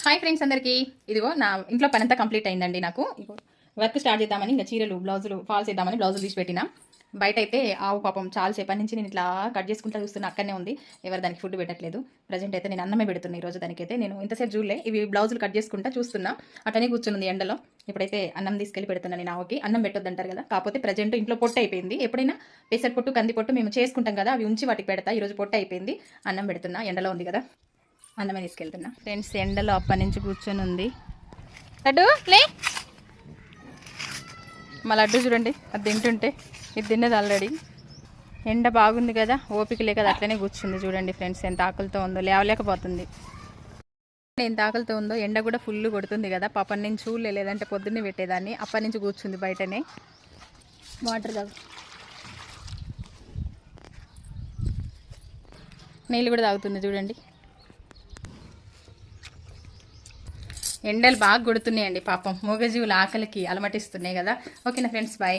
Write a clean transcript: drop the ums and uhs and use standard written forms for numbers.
Hi friends అందరికీ. ఇదిగో నా ఇంట్లో పని అంతా కంప్లీట్ అయిందండి. నాకు వర్క్ స్టార్ట్ చేద్దామని ఇంకా చీరలు బ్లౌజులు ఫాల్స్ చేద్దామని బ్లౌజులు తీసి పెట్టినా. బయట అయితే ఆవు పాపం చాలా సేపటి నుంచి నేను ఇట్లా కట్ చేసుకుంటా చూస్తున్నా, అక్కడనే ఉంది. ఎవరు దానికి ఫుడ్ పెట్టట్లేదు. ప్రజెంట్ అయితే నేను అన్నమే పెడుతున్నా ఈ రోజు. దానికైతే నేను ఇంతసేపు చూడలే, ఇవి బ్లౌజులు కట్ చేసుకుంటా చూస్తున్నా, అట్లనే కూర్చుంది ఎండలో. ఇప్పుడైతే అన్నం తీసుకెళ్ళి పెడుతున్నా. నేను ఆవుకి అన్నం పెట్టొద్దంటారు కదా, కాకపోతే ప్రజెంట్ ఇంట్లో పొట్టు అయిపోయింది. ఎప్పుడైనా పెసర పొట్టు కంది పొట్టు మేము చేసుకుంటాం కదా, అవి ఉంచి వాటికి పెడతా. ఈరోజు పొట్టు అయిపోయింది, అన్నం పెడుతున్నా. ఎండలో ఉంది కదా, అన్నమే తీసుకెళ్తున్నా. ఫ్రెండ్స్ ఎండలో అప్పటి నుంచి కూర్చొని ఉంది. లడ్డు లే, మా లడ్డు చూడండి, అది తింటుంటే. ఇది తిన్నది ఆల్రెడీ. ఎండ బాగుంది కదా, ఓపిక లేక అట్లనే కూర్చుంది. చూడండి ఫ్రెండ్స్ ఎంత ఆకలితో ఉందో, లేవలేకపోతుంది. ఎంత ఆకలితో ఉందో. ఎండ కూడా ఫుల్ కొడుతుంది కదా, పాపం నేను చూడలే, లేదంటే పొద్దున్నే పెట్టేదాన్ని. అప్పటి నుంచి కూర్చుంది బయటనే. వాటర్ తాగు, నీళ్ళు కూడా తాగుతుంది చూడండి. ఎండలు బాగా కొడుతున్నాయండి పాపం. మూగజీవుల ఆకలికి అలమటిస్తున్నాయి కదా. ఓకేనా ఫ్రెండ్స్, బాయ్.